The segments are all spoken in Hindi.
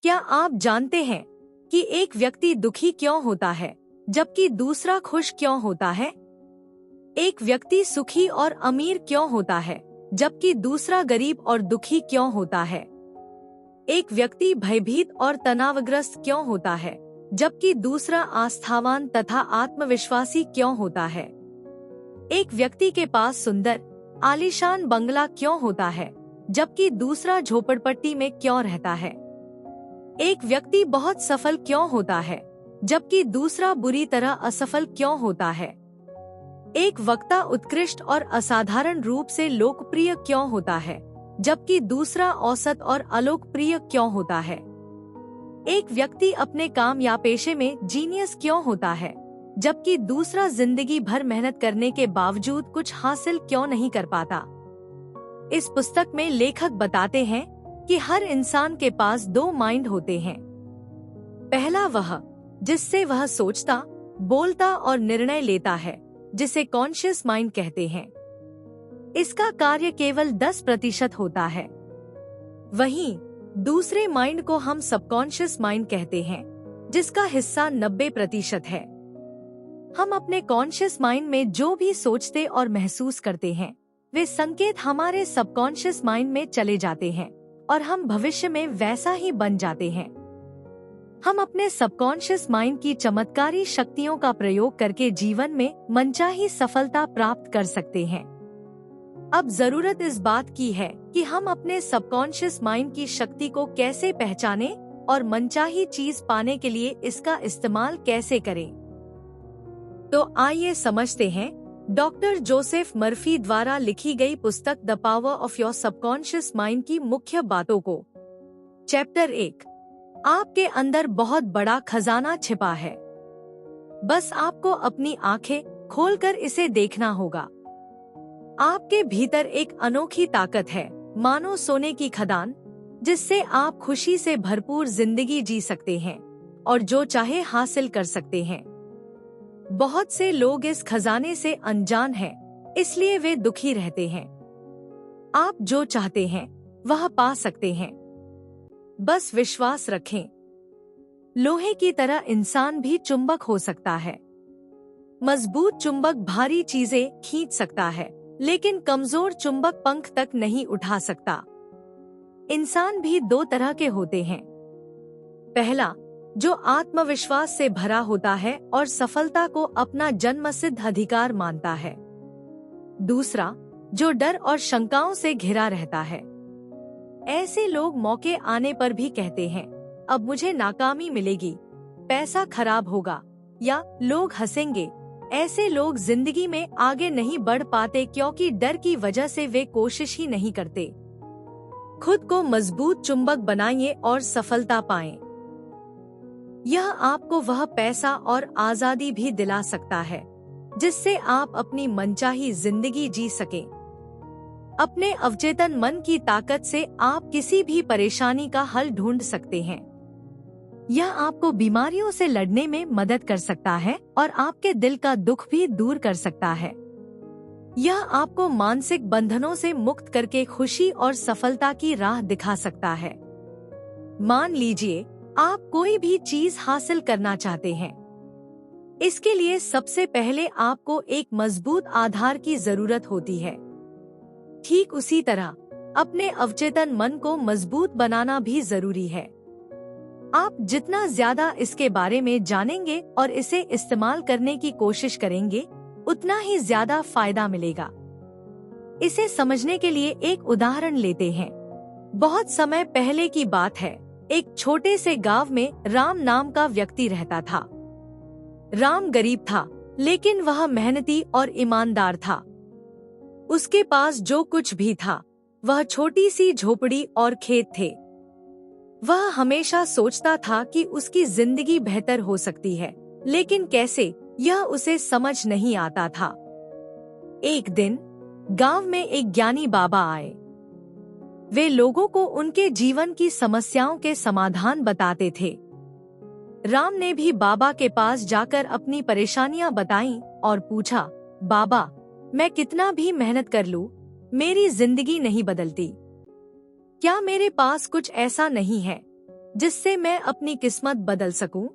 क्या आप जानते हैं कि एक व्यक्ति दुखी क्यों होता है जबकि दूसरा खुश क्यों होता है? एक व्यक्ति सुखी और अमीर क्यों होता है जबकि दूसरा गरीब और दुखी क्यों होता है? एक व्यक्ति भयभीत और तनावग्रस्त क्यों होता है जबकि दूसरा आस्थावान तथा आत्मविश्वासी क्यों होता है? एक व्यक्ति के पास सुंदर आलीशान बंगला क्यों होता है जबकि दूसरा झोपड़पट्टी में क्यों रहता है? एक व्यक्ति बहुत सफल क्यों होता है जबकि दूसरा बुरी तरह असफल क्यों होता है? एक वक्ता उत्कृष्ट और असाधारण रूप से लोकप्रिय क्यों होता है जबकि दूसरा औसत और अलोकप्रिय क्यों होता है? एक व्यक्ति अपने काम या पेशे में जीनियस क्यों होता है जबकि दूसरा जिंदगी भर मेहनत करने के बावजूद कुछ हासिल क्यों नहीं कर पाता? इस पुस्तक में लेखक बताते हैं कि हर इंसान के पास दो माइंड होते हैं। पहला वह जिससे वह सोचता, बोलता और निर्णय लेता है, जिसे कॉन्शियस माइंड कहते हैं। इसका कार्य केवल 10% होता है। वहीं दूसरे माइंड को हम सबकॉन्शियस माइंड कहते हैं, जिसका हिस्सा 90% है। हम अपने कॉन्शियस माइंड में जो भी सोचते और महसूस करते हैं, वे संकेत हमारे सबकॉन्शियस माइंड में चले जाते हैं और हम भविष्य में वैसा ही बन जाते हैं। हम अपने सबकॉन्शियस माइंड की चमत्कारी शक्तियों का प्रयोग करके जीवन में मनचाही सफलता प्राप्त कर सकते हैं। अब जरूरत इस बात की है कि हम अपने सबकॉन्शियस माइंड की शक्ति को कैसे पहचानें और मनचाही चीज पाने के लिए इसका इस्तेमाल कैसे करें। तो आइए समझते हैं डॉक्टर जोसेफ मर्फी द्वारा लिखी गई पुस्तक the power of your subconscious mind की मुख्य बातों को। चैप्टर 1, आपके अंदर बहुत बड़ा खजाना छिपा है, बस आपको अपनी आंखें खोलकर इसे देखना होगा। आपके भीतर एक अनोखी ताकत है, मानो सोने की खदान, जिससे आप खुशी से भरपूर जिंदगी जी सकते हैं और जो चाहे हासिल कर सकते हैं। बहुत से लोग इस खजाने से अनजान हैं, इसलिए वे दुखी रहते हैं। आप जो चाहते हैं वह पा सकते हैं, बस विश्वास रखें। लोहे की तरह इंसान भी चुंबक हो सकता है। मजबूत चुंबक भारी चीजें खींच सकता है, लेकिन कमजोर चुंबक पंख तक नहीं उठा सकता। इंसान भी दो तरह के होते हैं। पहला, जो आत्मविश्वास से भरा होता है और सफलता को अपना जन्मसिद्ध अधिकार मानता है। दूसरा, जो डर और शंकाओं से घिरा रहता है। ऐसे लोग मौके आने पर भी कहते हैं, अब मुझे नाकामी मिलेगी, पैसा खराब होगा या लोग हंसेंगे। ऐसे लोग जिंदगी में आगे नहीं बढ़ पाते क्योंकि डर की वजह से वे कोशिश ही नहीं करते। खुद को मजबूत चुंबक बनाइए और सफलता पाएं। यह आपको वह पैसा और आजादी भी दिला सकता है जिससे आप अपनी मनचाही जिंदगी जी सकें। अपने अवचेतन मन की ताकत से आप किसी भी परेशानी का हल ढूंढ सकते हैं। यह आपको बीमारियों से लड़ने में मदद कर सकता है और आपके दिल का दुख भी दूर कर सकता है। यह आपको मानसिक बंधनों से मुक्त करके खुशी और सफलता की राह दिखा सकता है। मान लीजिए आप कोई भी चीज हासिल करना चाहते हैं। इसके लिए सबसे पहले आपको एक मजबूत आधार की जरूरत होती है। ठीक उसी तरह अपने अवचेतन मन को मजबूत बनाना भी जरूरी है। आप जितना ज्यादा इसके बारे में जानेंगे और इसे इस्तेमाल करने की कोशिश करेंगे, उतना ही ज्यादा फायदा मिलेगा। इसे समझने के लिए एक उदाहरण लेते हैं। बहुत समय पहले की बात है। एक छोटे से गांव में राम नाम का व्यक्ति रहता था। राम गरीब था, लेकिन वह मेहनती और ईमानदार था। उसके पास जो कुछ भी था, वह छोटी सी झोपड़ी और खेत थे। वह हमेशा सोचता था कि उसकी जिंदगी बेहतर हो सकती है, लेकिन कैसे, यह उसे समझ नहीं आता था। एक दिन गांव में एक ज्ञानी बाबा आए। वे लोगों को उनके जीवन की समस्याओं के समाधान बताते थे। राम ने भी बाबा के पास जाकर अपनी परेशानियां बताईं और पूछा, बाबा, मैं कितना भी मेहनत कर लूं, मेरी जिंदगी नहीं बदलती। क्या मेरे पास कुछ ऐसा नहीं है जिससे मैं अपनी किस्मत बदल सकूं?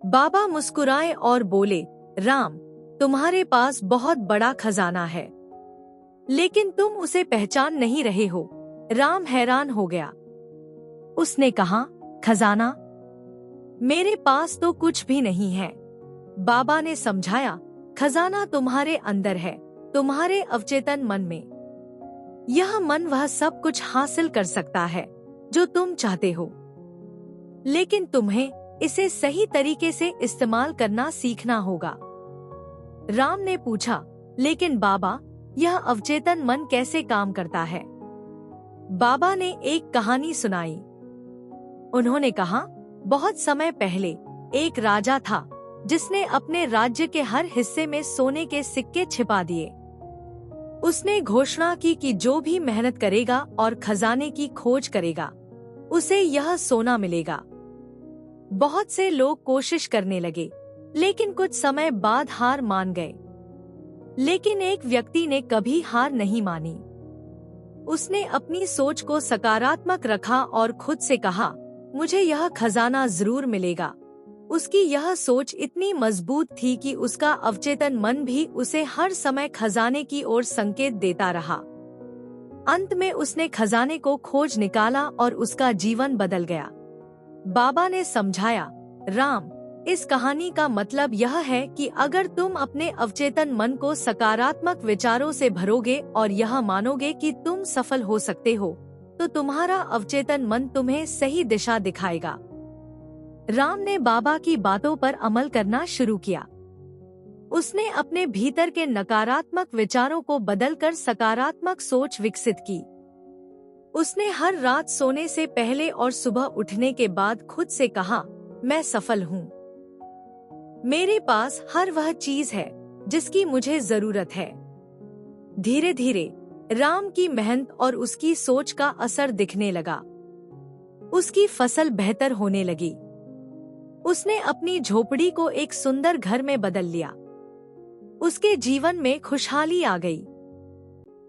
बाबा मुस्कुराए और बोले, राम, तुम्हारे पास बहुत बड़ा खजाना है, लेकिन तुम उसे पहचान नहीं रहे हो। राम हैरान हो गया। उसने कहा, खजाना? मेरे पास तो कुछ भी नहीं है। बाबा ने समझाया, खजाना तुम्हारे अंदर है, तुम्हारे अवचेतन मन में। यह मन वह सब कुछ हासिल कर सकता है जो तुम चाहते हो, लेकिन तुम्हें इसे सही तरीके से इस्तेमाल करना सीखना होगा। राम ने पूछा, लेकिन बाबा, यह अवचेतन मन कैसे काम करता है? बाबा ने एक कहानी सुनाई। उन्होंने कहा, बहुत समय पहले एक राजा था जिसने अपने राज्य के हर हिस्से में सोने के सिक्के छिपा दिए। उसने घोषणा की कि जो भी मेहनत करेगा और खजाने की खोज करेगा, उसे यह सोना मिलेगा। बहुत से लोग कोशिश करने लगे, लेकिन कुछ समय बाद हार मान गए। लेकिन एक व्यक्ति ने कभी हार नहीं मानी। उसने अपनी सोच को सकारात्मक रखा और खुद से कहा, मुझे यह खजाना जरूर मिलेगा। उसकी यह सोच इतनी मजबूत थी कि उसका अवचेतन मन भी उसे हर समय खजाने की ओर संकेत देता रहा। अंत में उसने खजाने को खोज निकाला और उसका जीवन बदल गया। बाबा ने समझाया, राम, इस कहानी का मतलब यह है कि अगर तुम अपने अवचेतन मन को सकारात्मक विचारों से भरोगे और यह मानोगे कि तुम सफल हो सकते हो, तो तुम्हारा अवचेतन मन तुम्हें सही दिशा दिखाएगा। राम ने बाबा की बातों पर अमल करना शुरू किया। उसने अपने भीतर के नकारात्मक विचारों को बदलकर सकारात्मक सोच विकसित की। उसने हर रात सोने से पहले और सुबह उठने के बाद खुद से कहा, मैं सफल हूँ। मेरे पास हर वह चीज है जिसकी मुझे जरूरत है। धीरे धीरे राम की मेहनत और उसकी सोच का असर दिखने लगा। उसकी फसल बेहतर होने लगी। उसने अपनी झोपड़ी को एक सुंदर घर में बदल लिया। उसके जीवन में खुशहाली आ गई।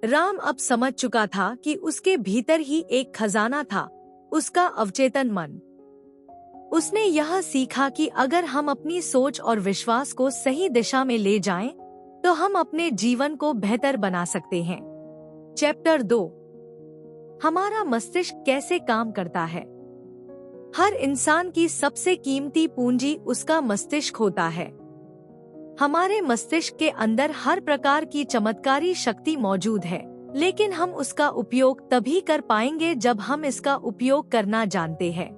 राम अब समझ चुका था कि उसके भीतर ही एक खजाना था, उसका अवचेतन मन। उसने यह सीखा कि अगर हम अपनी सोच और विश्वास को सही दिशा में ले जाएं, तो हम अपने जीवन को बेहतर बना सकते हैं। चैप्टर 2, हमारा मस्तिष्क कैसे काम करता है। हर इंसान की सबसे कीमती पूंजी उसका मस्तिष्क होता है। हमारे मस्तिष्क के अंदर हर प्रकार की चमत्कारी शक्ति मौजूद है, लेकिन हम उसका उपयोग तभी कर पाएंगे जब हम इसका उपयोग करना जानते हैं।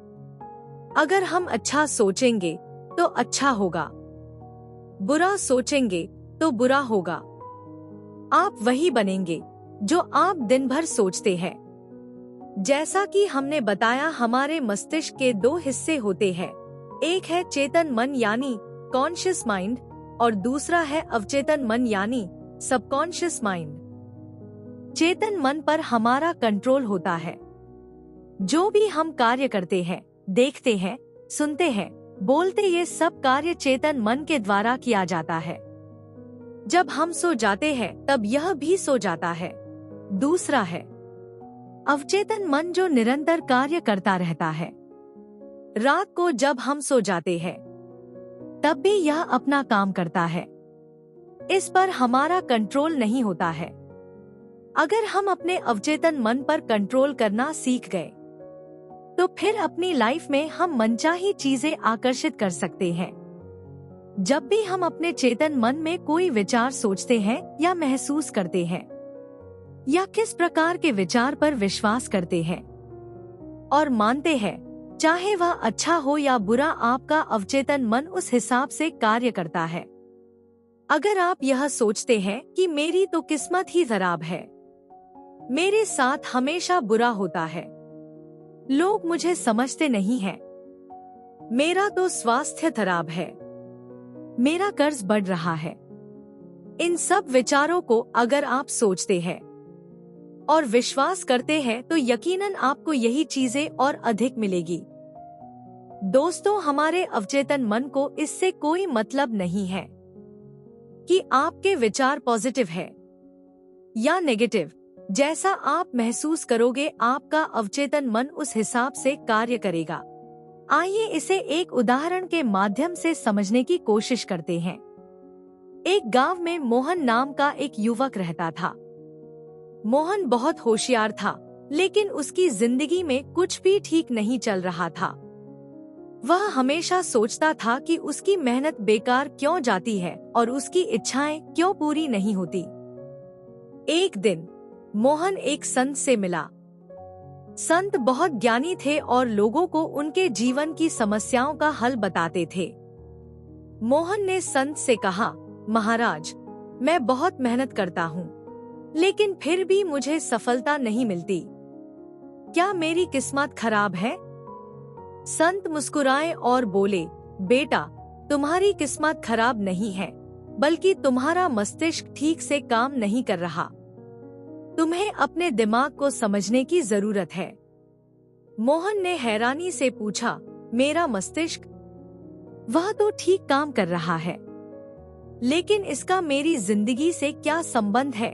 अगर हम अच्छा सोचेंगे तो अच्छा होगा, बुरा सोचेंगे तो बुरा होगा। आप वही बनेंगे जो आप दिन भर सोचते हैं। जैसा कि हमने बताया, हमारे मस्तिष्क के 2 हिस्से होते हैं। एक है चेतन मन यानी कॉन्शियस माइंड और दूसरा है अवचेतन मन यानी सबकॉन्शियस माइंड। चेतन मन पर हमारा कंट्रोल होता है। जो भी हम कार्य करते हैं, देखते हैं, सुनते हैं, बोलते, ये सब कार्य चेतन मन के द्वारा किया जाता है। जब हम सो जाते हैं तब यह भी सो जाता है। दूसरा है अवचेतन मन जो निरंतर कार्य करता रहता है। रात को जब हम सो जाते हैं तब भी यह अपना काम करता है। इस पर हमारा कंट्रोल नहीं होता है। अगर हम अपने अवचेतन मन पर कंट्रोल करना सीख गए तो फिर अपनी लाइफ में हम मनचाही चीजें आकर्षित कर सकते हैं। जब भी हम अपने चेतन मन में कोई विचार सोचते हैं या महसूस करते हैं या किस प्रकार के विचार पर विश्वास करते हैं और मानते हैं, चाहे वह अच्छा हो या बुरा, आपका अवचेतन मन उस हिसाब से कार्य करता है। अगर आप यह सोचते हैं कि मेरी तो किस्मत ही खराब है, मेरे साथ हमेशा बुरा होता है, लोग मुझे समझते नहीं हैं, मेरा तो स्वास्थ्य खराब है, मेरा कर्ज बढ़ रहा है, इन सब विचारों को अगर आप सोचते हैं और विश्वास करते हैं तो यकीनन आपको यही चीजें और अधिक मिलेगी। दोस्तों, हमारे अवचेतन मन को इससे कोई मतलब नहीं है कि आपके विचार पॉजिटिव है या नेगेटिव। जैसा आप महसूस करोगे आपका अवचेतन मन उस हिसाब से कार्य करेगा। आइए इसे एक उदाहरण के माध्यम से समझने की कोशिश करते हैं। एक गांव में मोहन नाम का एक युवक रहता था। मोहन बहुत होशियार था, लेकिन उसकी जिंदगी में कुछ भी ठीक नहीं चल रहा था। वह हमेशा सोचता था कि उसकी मेहनत बेकार क्यों जाती है और उसकी इच्छाएं क्यों पूरी नहीं होती। एक दिन मोहन एक संत से मिला। संत बहुत ज्ञानी थे और लोगों को उनके जीवन की समस्याओं का हल बताते थे। मोहन ने संत से कहा, महाराज, मैं बहुत मेहनत करता हूँ, लेकिन फिर भी मुझे सफलता नहीं मिलती। क्या मेरी किस्मत खराब है? संत मुस्कुराए और बोले, बेटा, तुम्हारी किस्मत खराब नहीं है, बल्कि तुम्हारा मस्तिष्क ठीक से काम नहीं कर रहा। तुम्हें अपने दिमाग को समझने की जरूरत है। मोहन ने हैरानी से पूछा, मेरा मस्तिष्क? वह तो ठीक काम कर रहा है, लेकिन इसका मेरी जिंदगी से क्या संबंध है?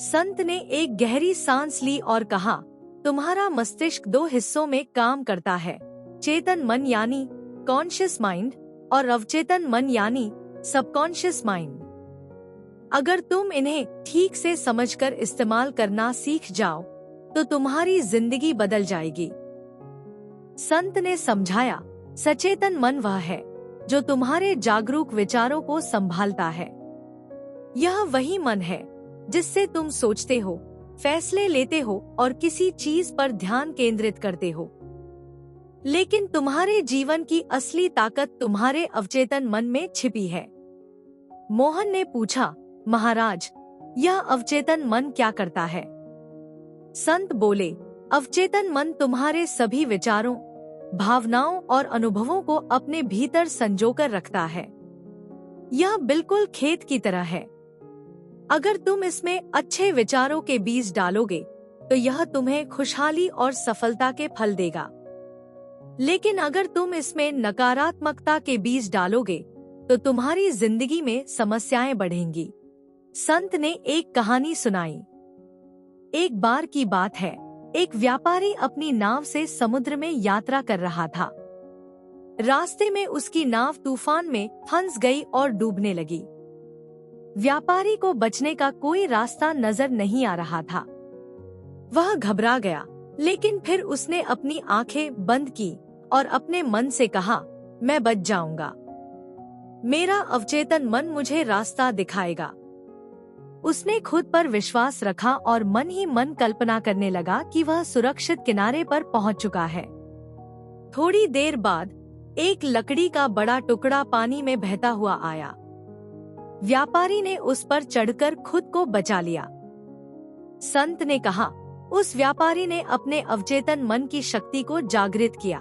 संत ने एक गहरी सांस ली और कहा, तुम्हारा मस्तिष्क दो हिस्सों में काम करता है, चेतन मन यानी कॉन्शियस माइंड और अवचेतन मन यानी सबकॉन्शियस माइंड। अगर तुम इन्हें ठीक से समझकर इस्तेमाल करना सीख जाओ तो तुम्हारी जिंदगी बदल जाएगी। संत ने समझाया, सचेतन मन वह है जो तुम्हारे जागरूक विचारों को संभालता है। यह वही मन है जिससे तुम सोचते हो, फैसले लेते हो और किसी चीज पर ध्यान केंद्रित करते हो। लेकिन तुम्हारे जीवन की असली ताकत तुम्हारे अवचेतन मन में छिपी है। मोहन ने पूछा, महाराज, यह अवचेतन मन क्या करता है? संत बोले, अवचेतन मन तुम्हारे सभी विचारों, भावनाओं और अनुभवों को अपने भीतर संजोकर रखता है। यह बिल्कुल खेत की तरह है। अगर तुम इसमें अच्छे विचारों के बीज डालोगे तो यह तुम्हें खुशहाली और सफलता के फल देगा। लेकिन अगर तुम इसमें नकारात्मकता के बीज डालोगे तो तुम्हारी जिंदगी में समस्याएं बढ़ेंगी। संत ने एक कहानी सुनाई। एक बार की बात है, एक व्यापारी अपनी नाव से समुद्र में यात्रा कर रहा था। रास्ते में उसकी नाव तूफान में फंस गई और डूबने लगी। व्यापारी को बचने का कोई रास्ता नजर नहीं आ रहा था। वह घबरा गया, लेकिन फिर उसने अपनी आंखें बंद की और अपने मन से कहा, मैं बच जाऊंगा। मेरा अवचेतन मन मुझे रास्ता दिखाएगा। उसने खुद पर विश्वास रखा और मन ही मन कल्पना करने लगा कि वह सुरक्षित किनारे पर पहुंच चुका है। थोड़ी देर बाद एक लकड़ी का बड़ा टुकड़ा पानी में बहता हुआ आया। व्यापारी ने उस पर चढ़कर खुद को बचा लिया। संत ने कहा, उस व्यापारी ने अपने अवचेतन मन की शक्ति को जागृत किया।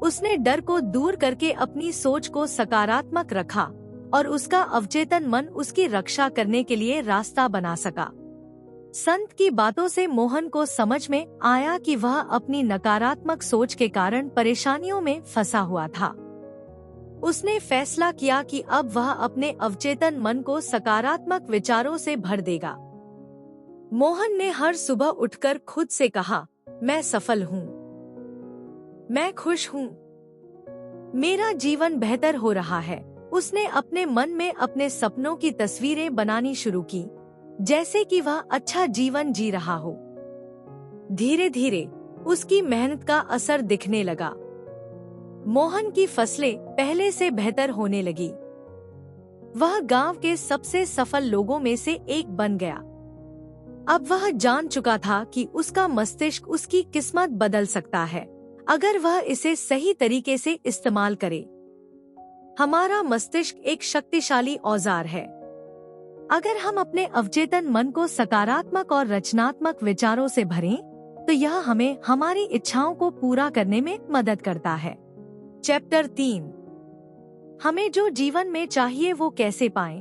उसने डर को दूर करके अपनी सोच को सकारात्मक रखा और उसका अवचेतन मन उसकी रक्षा करने के लिए रास्ता बना सका। संत की बातों से मोहन को समझ में आया कि वह अपनी नकारात्मक सोच के कारण परेशानियों में फंसा हुआ था। उसने फैसला किया कि अब वह अपने अवचेतन मन को सकारात्मक विचारों से भर देगा। मोहन ने हर सुबह उठकर खुद से कहा, मैं सफल हूँ, मैं खुश हूँ, मेरा जीवन बेहतर हो रहा है। उसने अपने मन में अपने सपनों की तस्वीरें बनानी शुरू की, जैसे कि वह अच्छा जीवन जी रहा हो। धीरे धीरे उसकी मेहनत का असर दिखने लगा। मोहन की फसलें पहले से बेहतर होने लगी। वह गांव के सबसे सफल लोगों में से एक बन गया। अब वह जान चुका था कि उसका मस्तिष्क उसकी किस्मत बदल सकता है, अगर वह इसे सही तरीके से इस्तेमाल करे। हमारा मस्तिष्क एक शक्तिशाली औजार है। अगर हम अपने अवचेतन मन को सकारात्मक और रचनात्मक विचारों से भरें, तो यह हमें हमारी इच्छाओं को पूरा करने में मदद करता है। चैप्टर 3, हमें जो जीवन में चाहिए वो कैसे पाएं?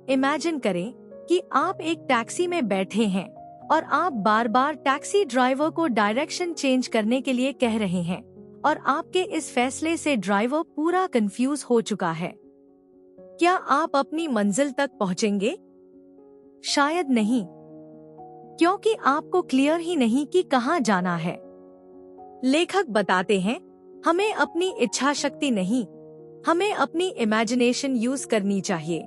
इमेजिन करें कि आप एक टैक्सी में बैठे हैं और आप बार बार टैक्सी ड्राइवर को डायरेक्शन चेंज करने के लिए कह रहे हैं और आपके इस फैसले से ड्राइवर पूरा कंफ्यूज हो चुका है। क्या आप अपनी मंजिल तक पहुंचेंगे? शायद नहीं। क्योंकि आपको क्लियर ही नहीं कि कहाँ जाना है। लेखक बताते हैं, हमें अपनी इच्छा शक्ति नहीं, हमें अपनी इमेजिनेशन यूज करनी चाहिए।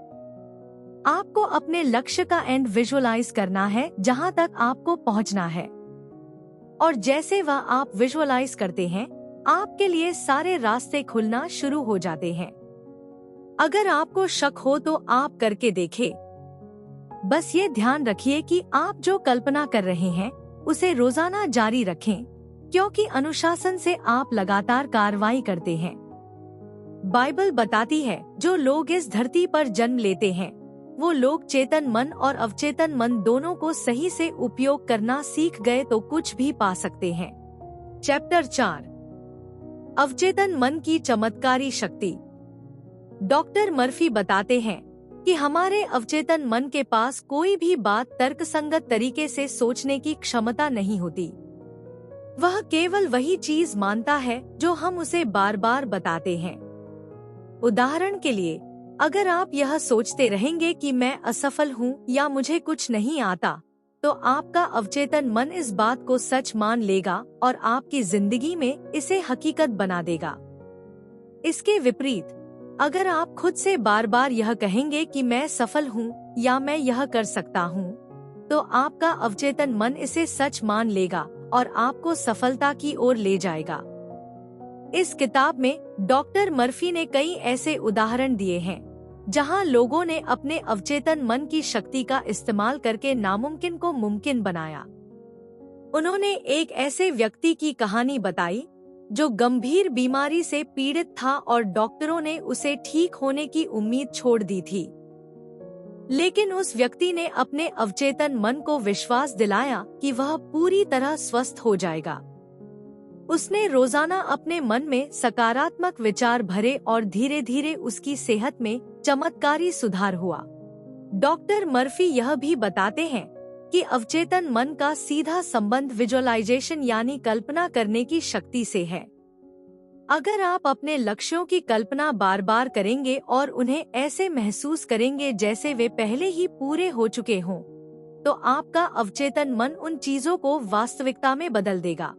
आपको अपने लक्ष्य का एंड विजुअलाइज करना है, जहां तक आपको पहुंचना है। और जैसे वह आप विजुअलाइज करते हैं, आपके लिए सारे रास्ते खुलना शुरू हो जाते हैं। अगर आपको शक हो तो आप करके देखें। बस ये ध्यान रखिए कि आप जो कल्पना कर रहे हैं उसे रोजाना जारी रखें, क्योंकि अनुशासन से आप लगातार कार्रवाई करते हैं। बाइबल बताती है, जो लोग इस धरती पर जन्म लेते हैं वो लोग चेतन मन और अवचेतन मन दोनों को सही से उपयोग करना सीख गए तो कुछ भी पा सकते हैं। चैप्टर 4, अवचेतन मन की चमत्कारी शक्ति। डॉक्टर मर्फी बताते हैं कि हमारे अवचेतन मन के पास कोई भी बात तर्कसंगत तरीके से सोचने की क्षमता नहीं होती। वह केवल वही चीज मानता है जो हम उसे बार बार बताते हैं। उदाहरण के लिए, अगर आप यह सोचते रहेंगे कि मैं असफल हूँ या मुझे कुछ नहीं आता, तो आपका अवचेतन मन इस बात को सच मान लेगा और आपकी जिंदगी में इसे हकीकत बना देगा। इसके विपरीत, अगर आप खुद से बार बार यह कहेंगे कि मैं सफल हूँ या मैं यह कर सकता हूँ, तो आपका अवचेतन मन इसे सच मान लेगा और आपको सफलता की ओर ले जाएगा। इस किताब में डॉक्टर मर्फी ने कई ऐसे उदाहरण दिए हैं जहां लोगों ने अपने अवचेतन मन की शक्ति का इस्तेमाल करके नामुमकिन को मुमकिन बनाया। उन्होंने एक ऐसे व्यक्ति की कहानी बताई जो गंभीर बीमारी से पीड़ित था और डॉक्टरों ने उसे ठीक होने की उम्मीद छोड़ दी थी। लेकिन उस व्यक्ति ने अपने अवचेतन मन को विश्वास दिलाया कि वह पूरी तरह स्वस्थ हो जाएगा। उसने रोजाना अपने मन में सकारात्मक विचार भरे और धीरे धीरे उसकी सेहत में चमत्कारी सुधार हुआ। डॉक्टर मर्फी यह भी बताते हैं कि अवचेतन मन का सीधा संबंध विजुअलाइजेशन यानी कल्पना करने की शक्ति से है। अगर आप अपने लक्ष्यों की कल्पना बार बार करेंगे और उन्हें ऐसे महसूस करेंगे जैसे वे पहले ही पूरे हो चुके हों, तो आपका अवचेतन मन उन चीजों को वास्तविकता में बदल देगा।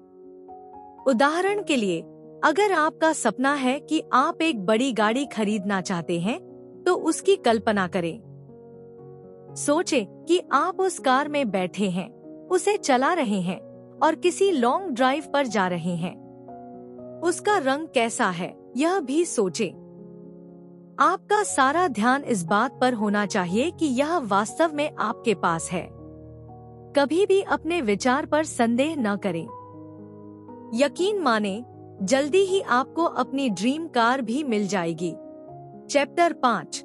उदाहरण के लिए, अगर आपका सपना है कि आप एक बड़ी गाड़ी खरीदना चाहते हैं, तो उसकी कल्पना करें। सोचें कि आप उस कार में बैठे हैं, उसे चला रहे हैं और किसी लॉन्ग ड्राइव पर जा रहे हैं। उसका रंग कैसा है, यह भी सोचें। आपका सारा ध्यान इस बात पर होना चाहिए कि यह वास्तव में आपके पास है। कभी भी अपने विचार पर संदेह न करें। यकीन माने, जल्दी ही आपको अपनी ड्रीम कार भी मिल जाएगी। चैप्टर 5,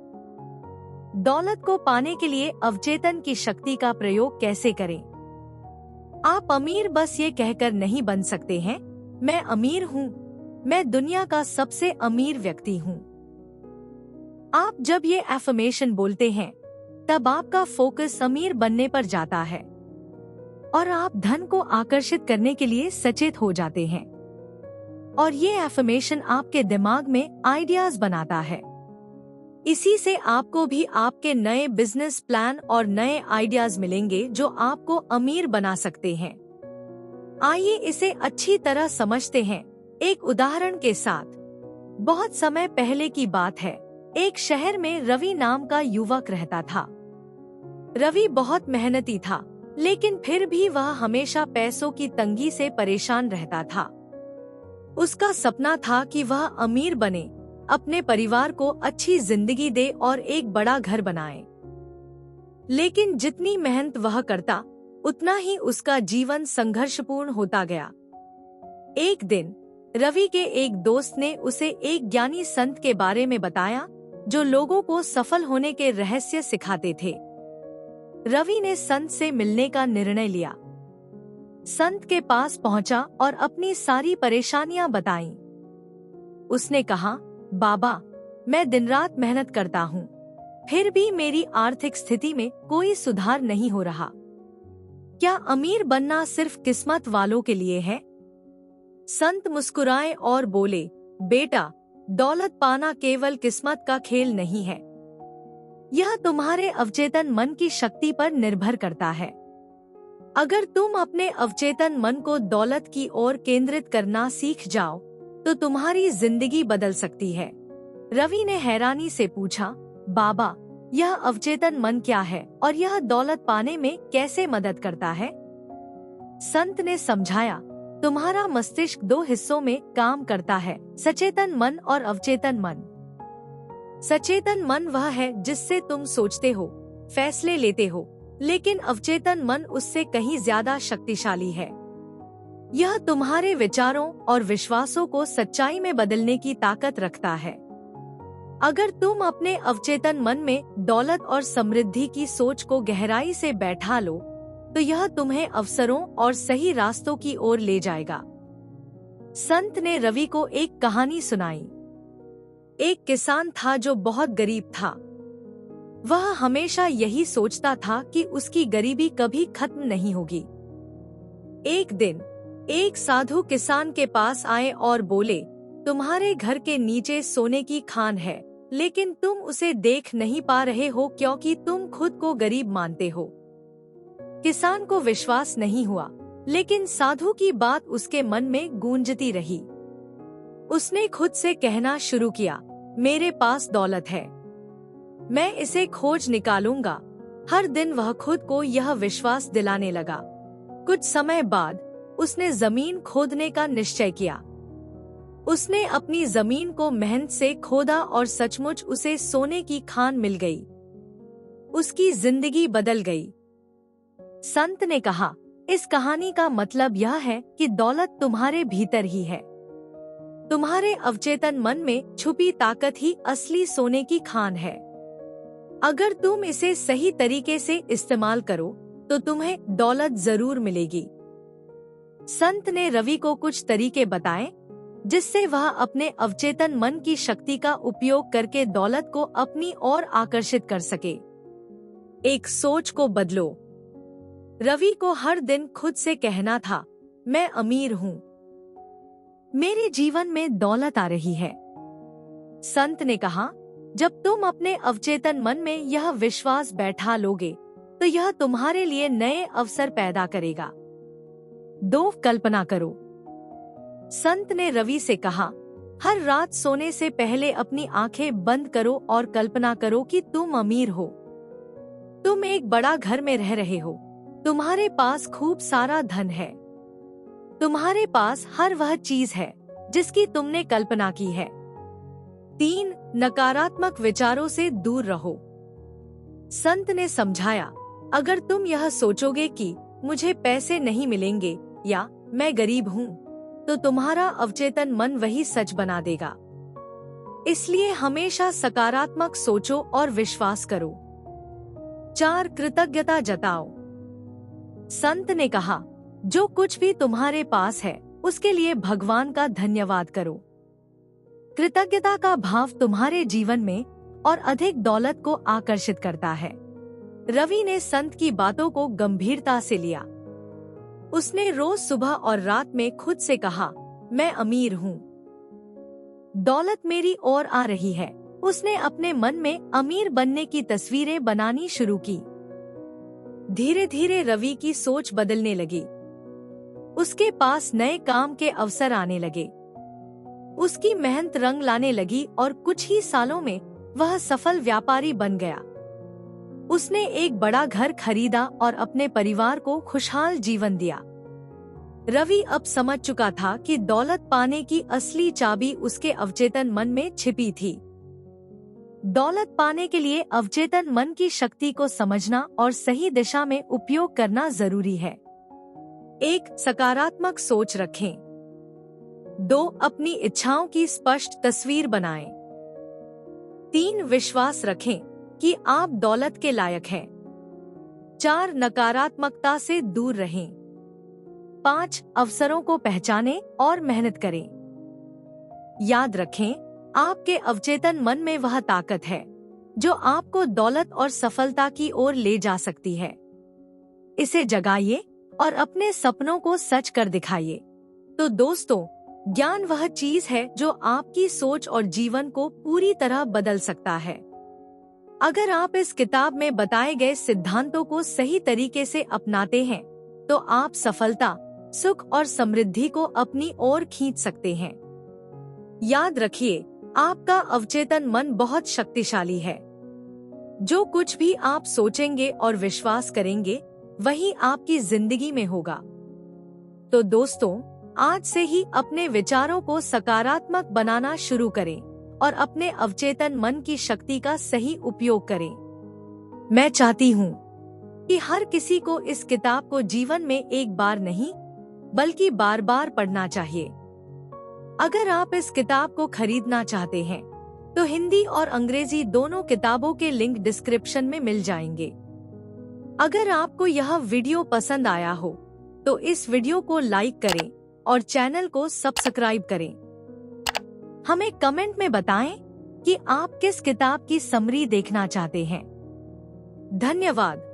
दौलत को पाने के लिए अवचेतन की शक्ति का प्रयोग कैसे करें। आप अमीर बस ये कहकर नहीं बन सकते हैं, मैं अमीर हूँ, मैं दुनिया का सबसे अमीर व्यक्ति हूँ। आप जब ये एफर्मेशन बोलते हैं, तब आपका फोकस अमीर बनने पर जाता है और आप धन को आकर्षित करने के लिए सचेत हो जाते हैं। और ये एफर्मेशन आपके दिमाग में आइडियाज बनाता है। इसी से आपको भी आपके नए बिजनेस प्लान और नए आइडियाज मिलेंगे जो आपको अमीर बना सकते हैं। आइए इसे अच्छी तरह समझते हैं एक उदाहरण के साथ। बहुत समय पहले की बात है, एक शहर में रवि नाम का युवक रहता था। रवि बहुत मेहनती था, लेकिन फिर भी वह हमेशा पैसों की तंगी से परेशान रहता था। उसका सपना था कि वह अमीर बने, अपने परिवार को अच्छी जिंदगी दे और एक बड़ा घर बनाए। लेकिन जितनी मेहनत वह करता, उतना ही उसका जीवन संघर्षपूर्ण होता गया। एक दिन रवि के एक दोस्त ने उसे एक ज्ञानी संत के बारे में बताया जो लोगों को सफल होने के रहस्य सिखाते थे। रवि ने संत से मिलने का निर्णय लिया। संत के पास पहुंचा और अपनी सारी परेशानियां बताईं। उसने कहा, बाबा, मैं दिन रात मेहनत करता हूँ, फिर भी मेरी आर्थिक स्थिति में कोई सुधार नहीं हो रहा। क्या अमीर बनना सिर्फ किस्मत वालों के लिए है? संत मुस्कुराए और बोले, बेटा, दौलत पाना केवल किस्मत का खेल नहीं है। यह तुम्हारे अवचेतन मन की शक्ति पर निर्भर करता है। अगर तुम अपने अवचेतन मन को दौलत की ओर केंद्रित करना सीख जाओ तो तुम्हारी जिंदगी बदल सकती है। रवि ने हैरानी से पूछा, बाबा, यह अवचेतन मन क्या है और यह दौलत पाने में कैसे मदद करता है? संत ने समझाया, तुम्हारा मस्तिष्क 2 हिस्सों में काम करता है, सचेतन मन और अवचेतन मन। सचेतन मन वह है जिससे तुम सोचते हो, फैसले लेते हो, लेकिन अवचेतन मन उससे कहीं ज्यादा शक्तिशाली है। यह तुम्हारे विचारों और विश्वासों को सच्चाई में बदलने की ताकत रखता है। अगर तुम अपने अवचेतन मन में दौलत और समृद्धि की सोच को गहराई से बैठा लो, तो यह तुम्हें अवसरों और सही रास्तों की ओर ले जाएगा। संत ने रवि को एक कहानी सुनाई। एक किसान था जो बहुत गरीब था। वह हमेशा यही सोचता था कि उसकी गरीबी कभी खत्म नहीं होगी। एक दिन एक साधु किसान के पास आए और बोले, तुम्हारे घर के नीचे सोने की खान है, लेकिन तुम उसे देख नहीं पा रहे हो क्योंकि तुम खुद को गरीब मानते हो। किसान को विश्वास नहीं हुआ, लेकिन साधु की बात उसके मन में गूंजती रही। उसने खुद से कहना शुरू किया, मेरे पास दौलत है, मैं इसे खोज निकालूंगा। हर दिन वह खुद को यह विश्वास दिलाने लगा। कुछ समय बाद उसने जमीन खोदने का निश्चय किया। उसने अपनी जमीन को मेहनत से खोदा और सचमुच उसे सोने की खान मिल गई। उसकी जिंदगी बदल गई। संत ने कहा, इस कहानी का मतलब यह है कि दौलत तुम्हारे भीतर ही है। तुम्हारे अवचेतन मन में छुपी ताकत ही असली सोने की खान है। अगर तुम इसे सही तरीके से इस्तेमाल करो तो तुम्हें दौलत जरूर मिलेगी। संत ने रवि को कुछ तरीके बताए जिससे वह अपने अवचेतन मन की शक्ति का उपयोग करके दौलत को अपनी ओर आकर्षित कर सके। एक सोच को बदलो। रवि को हर दिन खुद से कहना था, मैं अमीर हूँ, मेरे जीवन में दौलत आ रही है। संत ने कहा, जब तुम अपने अवचेतन मन में यह विश्वास बैठा लोगे तो यह तुम्हारे लिए नए अवसर पैदा करेगा। 2 कल्पना करो। संत ने रवि से कहा, हर रात सोने से पहले अपनी आंखें बंद करो और कल्पना करो कि तुम अमीर हो। तुम एक बड़ा घर में रह रहे हो, तुम्हारे पास खूब सारा धन है, तुम्हारे पास हर वह चीज है जिसकी तुमने कल्पना की है। 3 नकारात्मक विचारों से दूर रहो। संत ने समझाया, अगर तुम यह सोचोगे कि मुझे पैसे नहीं मिलेंगे या मैं गरीब हूँ, तो तुम्हारा अवचेतन मन वही सच बना देगा। इसलिए हमेशा सकारात्मक सोचो और विश्वास करो। 4 कृतज्ञता जताओ। संत ने कहा, जो कुछ भी तुम्हारे पास है उसके लिए भगवान का धन्यवाद करो। कृतज्ञता का भाव तुम्हारे जीवन में और अधिक दौलत को आकर्षित करता है। रवि ने संत की बातों को गंभीरता से लिया। उसने रोज सुबह और रात में खुद से कहा, मैं अमीर हूँ, दौलत मेरी ओर आ रही है। उसने अपने मन में अमीर बनने की तस्वीरें बनानी शुरू की। धीरे धीरे रवि की सोच बदलने लगी। उसके पास नए काम के अवसर आने लगे। उसकी मेहनत रंग लाने लगी और कुछ ही सालों में वह सफल व्यापारी बन गया। उसने एक बड़ा घर खरीदा और अपने परिवार को खुशहाल जीवन दिया। रवि अब समझ चुका था कि दौलत पाने की असली चाबी उसके अवचेतन मन में छिपी थी। दौलत पाने के लिए अवचेतन मन की शक्ति को समझना और सही दिशा में उपयोग करना जरूरी है। 1 सकारात्मक सोच रखें। 2 अपनी इच्छाओं की स्पष्ट तस्वीर बनाएं। 3 विश्वास रखें कि आप दौलत के लायक हैं। 4 नकारात्मकता से दूर रहें। 5 अवसरों को पहचानें और मेहनत करें। याद रखें, आपके अवचेतन मन में वह ताकत है जो आपको दौलत और सफलता की ओर ले जा सकती है। इसे जगाइए और अपने सपनों को सच कर दिखाइए। तो दोस्तों, ज्ञान वह चीज है जो आपकी सोच और जीवन को पूरी तरह बदल सकता है। अगर आप इस किताब में बताए गए सिद्धांतों को सही तरीके से अपनाते हैं तो आप सफलता, सुख और समृद्धि को अपनी ओर खींच सकते हैं। याद रखिए, आपका अवचेतन मन बहुत शक्तिशाली है। जो कुछ भी आप सोचेंगे और विश्वास करेंगे, वही आपकी जिंदगी में होगा। तो दोस्तों, आज से ही अपने विचारों को सकारात्मक बनाना शुरू करें और अपने अवचेतन मन की शक्ति का सही उपयोग करें। मैं चाहती हूँ कि हर किसी को इस किताब को जीवन में एक बार नहीं, बल्कि बार बार पढ़ना चाहिए। अगर आप इस किताब को खरीदना चाहते हैं, तो हिंदी और अंग्रेजी दोनों किताबों के लिंक डिस्क्रिप्शन में मिल जाएंगे। अगर आपको यह वीडियो पसंद आया हो, तो इस वीडियो को लाइक करें और चैनल को सब्सक्राइब करें। हमें कमेंट में बताएं कि आप किस किताब की समरी देखना चाहते हैं। धन्यवाद।